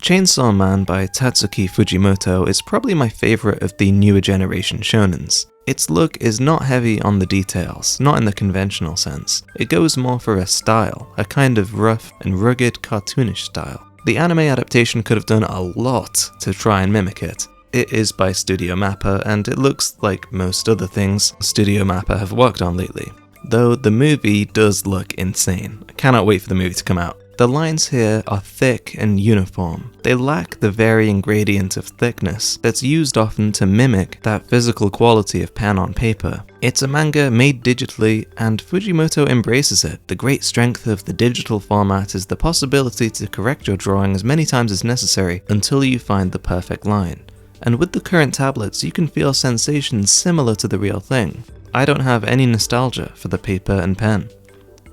Chainsaw Man by Tatsuki Fujimoto is probably my favourite of the newer generation shonens. Its look is not heavy on the details, not in the conventional sense. It goes more for a style, a kind of rough and rugged cartoonish style. The anime adaptation could have done a lot to try and mimic it. It is by Studio Mappa, and it looks like most other things Studio Mappa have worked on lately. Though the movie does look insane. I cannot wait for the movie to come out. The lines here are thick and uniform. They lack the varying gradient of thickness that's used often to mimic that physical quality of pen on paper. It's a manga made digitally, and Fujimoto embraces it. The great strength of the digital format is the possibility to correct your drawing as many times as necessary until you find the perfect line. And with the current tablets, you can feel sensations similar to the real thing. I don't have any nostalgia for the paper and pen.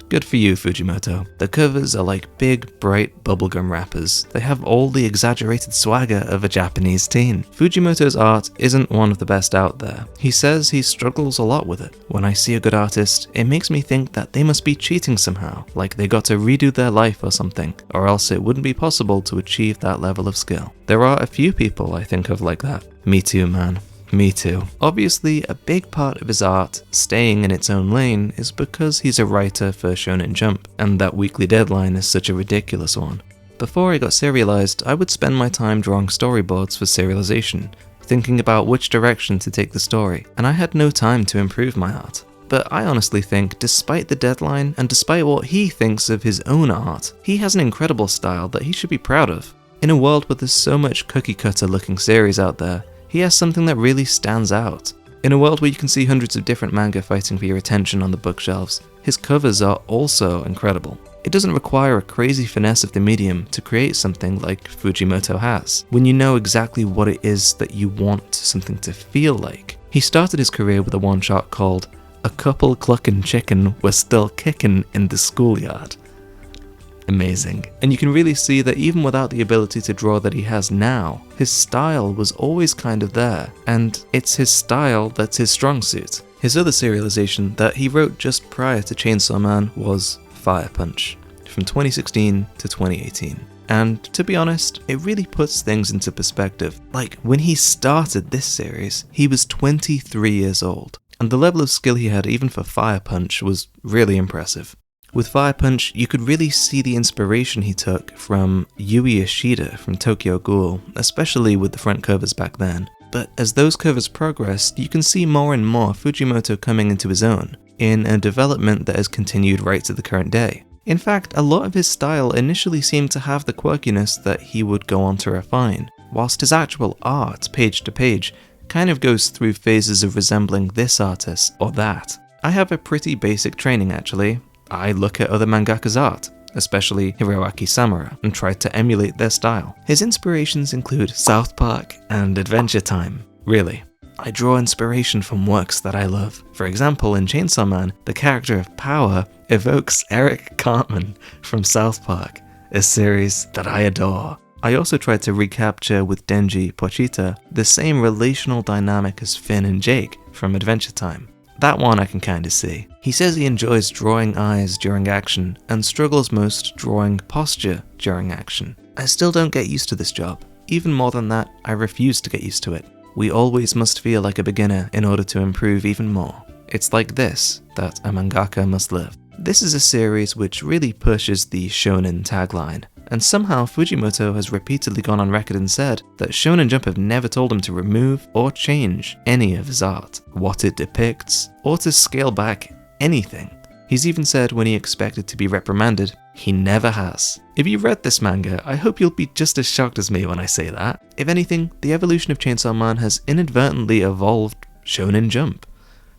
Good for you, Fujimoto. The covers are like big, bright bubblegum wrappers. They have all the exaggerated swagger of a Japanese teen. Fujimoto's art isn't one of the best out there. He says he struggles a lot with it. When I see a good artist, it makes me think that they must be cheating somehow, like they got to redo their life or something, or else it wouldn't be possible to achieve that level of skill. There are a few people I think of like that. Me too, man. Me too. Obviously, a big part of his art, staying in its own lane, is because he's a writer for Shonen Jump, and that weekly deadline is such a ridiculous one. Before I got serialized, I would spend my time drawing storyboards for serialization, thinking about which direction to take the story, and I had no time to improve my art. But I honestly think, despite the deadline, and despite what he thinks of his own art, he has an incredible style that he should be proud of. In a world where there's so much cookie-cutter looking series out there, he has something that really stands out. In a world where you can see hundreds of different manga fighting for your attention on the bookshelves, his covers are also incredible. It doesn't require a crazy finesse of the medium to create something like Fujimoto has, when you know exactly what it is that you want something to feel like. He started his career with a one-shot called "A Couple Cluckin' Chicken Was Still Kickin' in the Schoolyard." Amazing. And you can really see that even without the ability to draw that he has now, his style was always kind of there, and it's his style that's his strong suit. His other serialization that he wrote just prior to Chainsaw Man was Fire Punch, from 2016 to 2018. And to be honest, it really puts things into perspective. Like, when he started this series, he was 23 years old, and the level of skill he had even for Fire Punch was really impressive. With Fire Punch, you could really see the inspiration he took from Yui Ishida from Tokyo Ghoul, especially with the front covers back then. But as those covers progressed, you can see more and more Fujimoto coming into his own, in a development that has continued right to the current day. In fact, a lot of his style initially seemed to have the quirkiness that he would go on to refine, whilst his actual art, page to page, kind of goes through phases of resembling this artist or that. I have a pretty basic training actually. I look at other mangaka's art, especially Hiroaki Samura, and try to emulate their style. His inspirations include South Park and Adventure Time. Really, I draw inspiration from works that I love. For example, in Chainsaw Man, the character of Power evokes Eric Cartman from South Park, a series that I adore. I also tried to recapture with Denji Pochita the same relational dynamic as Finn and Jake from Adventure Time. That one I can kinda see. He says he enjoys drawing eyes during action and struggles most drawing posture during action. I still don't get used to this job. Even more than that, I refuse to get used to it. We always must feel like a beginner in order to improve even more. It's like this that a mangaka must live. This is a series which really pushes the shonen tagline, and somehow Fujimoto has repeatedly gone on record and said that Shonen Jump have never told him to remove or change any of his art, what it depicts, or to scale back anything. He's even said when he expected to be reprimanded, he never has. If you read this manga, I hope you'll be just as shocked as me when I say that. If anything, the evolution of Chainsaw Man has inadvertently evolved Shonen Jump.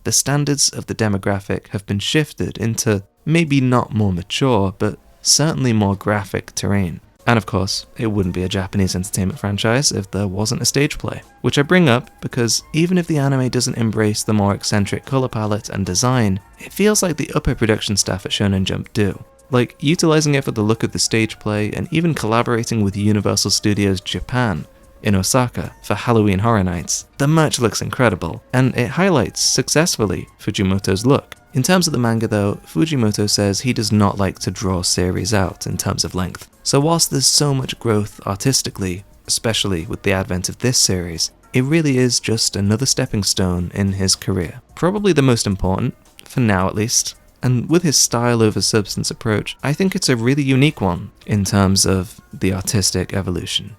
The standards of the demographic have been shifted into maybe not more mature, but certainly more graphic terrain. And of course, it wouldn't be a Japanese entertainment franchise if there wasn't a stage play. Which I bring up because even if the anime doesn't embrace the more eccentric colour palette and design, it feels like the upper production staff at Shonen Jump do. Like utilising it for the look of the stage play and even collaborating with Universal Studios Japan in Osaka for Halloween Horror Nights. The merch looks incredible, and it highlights successfully Fujimoto's look. In terms of the manga though, Fujimoto says he does not like to draw series out in terms of length. So whilst there's so much growth artistically, especially with the advent of this series, it really is just another stepping stone in his career. Probably the most important, for now at least, and with his style over substance approach, I think it's a really unique one in terms of the artistic evolution.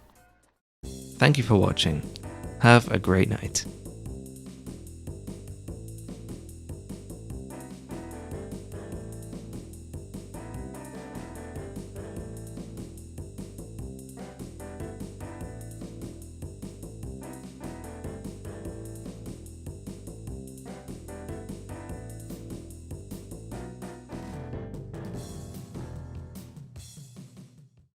Thank you for watching. Have a great night.